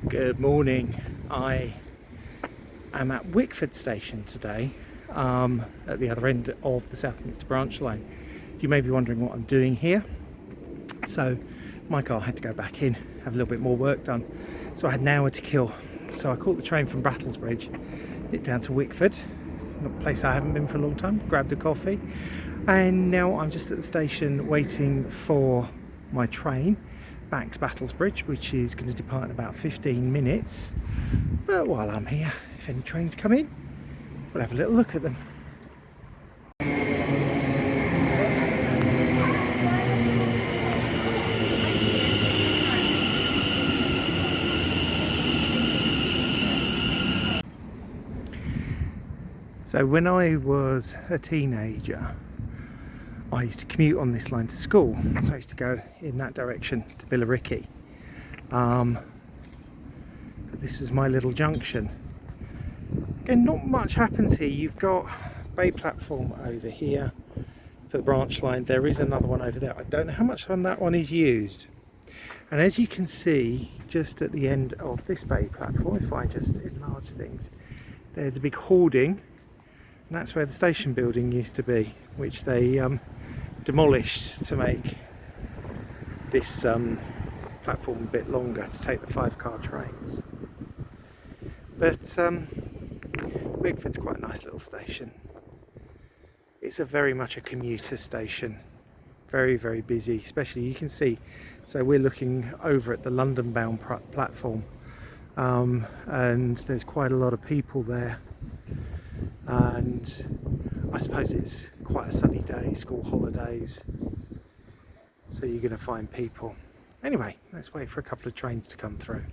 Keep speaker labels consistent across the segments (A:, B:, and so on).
A: Good morning. I am at Wickford Station today, at the other end of the Southminster branch line. You may be wondering what I'm doing here. So my car had to go back in, have a little bit more work done. So I had an hour to kill. So I caught the train from Brattlesbridge, nipped down to Wickford, not a place I haven't been for a long time, grabbed a coffee. And now I'm just at the station waiting for my train back to Brattlesbridge, which is going to depart in about 15 minutes. But while I'm here, if any trains come in, we'll have a little look at them. So when I was a teenager, I used to commute on this line to school, so I used to go in that direction to Billericay. But this was my little junction. Again, not much happens here. You've got bay platform over here for the branch line. There is another one over there. I don't know how much on that one is used. And as you can see, just at the end of this bay platform, if I just enlarge things, there's a big hoarding, and that's where the station building used to be, which they demolished to make this platform a bit longer to take the 5-car trains. But Wickford's quite a nice little station. It's very much a commuter station, very, very busy, especially you can see, so we're looking over at the London bound platform, and there's quite a lot of people there, and I suppose it's quite a sunny day, school holidays, so you're going to find people. Anyway, let's wait for a couple of trains to come through.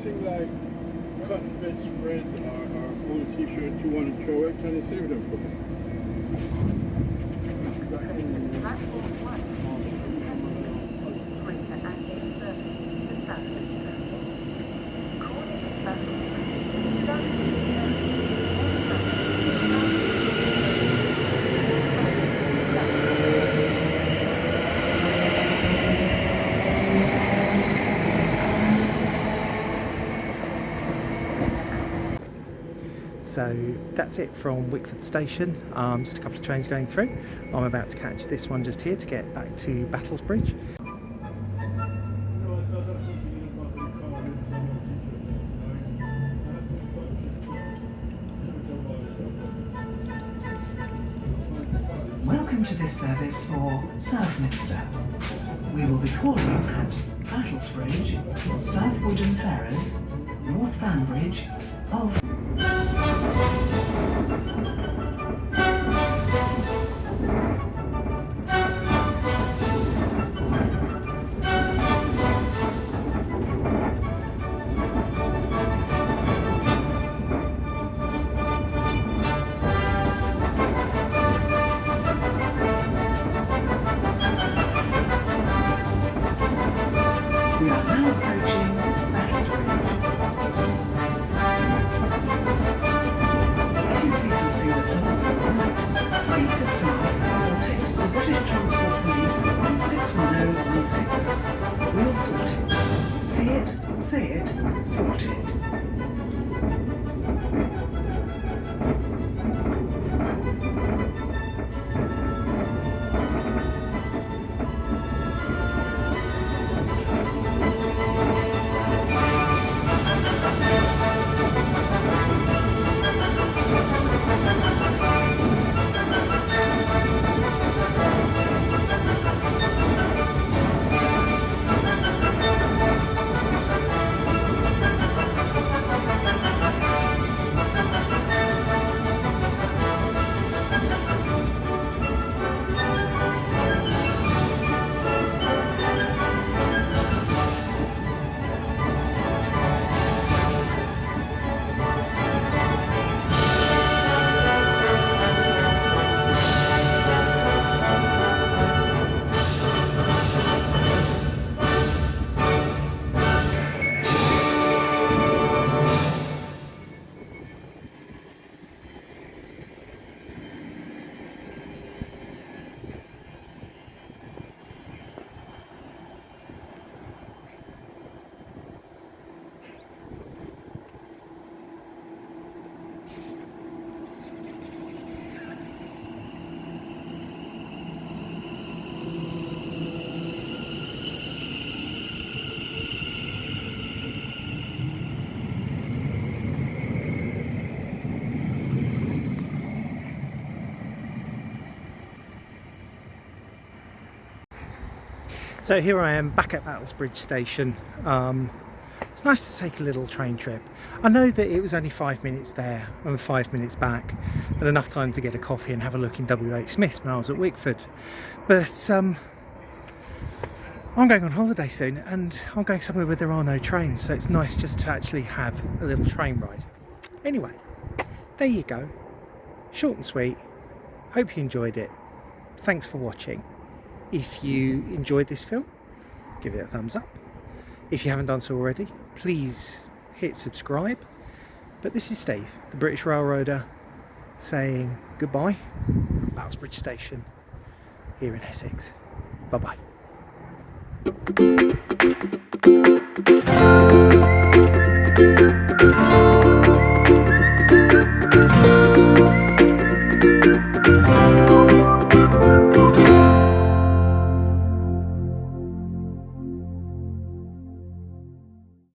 B: anything like cotton bedspread or old t-shirts you want to throw away, can you save them for me?
C: Platform 1 Greater Essex service to Southminster. Calling Southminster. Southminster.
A: So that's it from Wickford Station, just a couple of trains going through. I'm about to catch this one just here to get back to Battlesbridge.
D: Welcome to this service for Southminster. We will be calling at Battlesbridge, South Woodham Ferrers, North Banbridge, of we are now approaching Battlesbridge. If you see something that doesn't look right, speak to staff or text the British Transport Police on 61016. We'll sort it. See it, say it, sort it.
A: So here I am back at Battlesbridge Station. It's nice to take a little train trip. I know that it was only 5 minutes there and 5 minutes back, and enough time to get a coffee and have a look in WH Smith's when I was at Wickford. But I'm going on holiday soon, and I'm going somewhere where there are no trains, so it's nice just to actually have a little train ride. Anyway, there you go. Short and sweet. Hope you enjoyed it. Thanks for watching. If you enjoyed this film, give it a thumbs up. If you haven't done so already, please hit subscribe. But this is Steve, the British Railroader, saying goodbye from Battlesbridge Station here in Essex. Bye bye.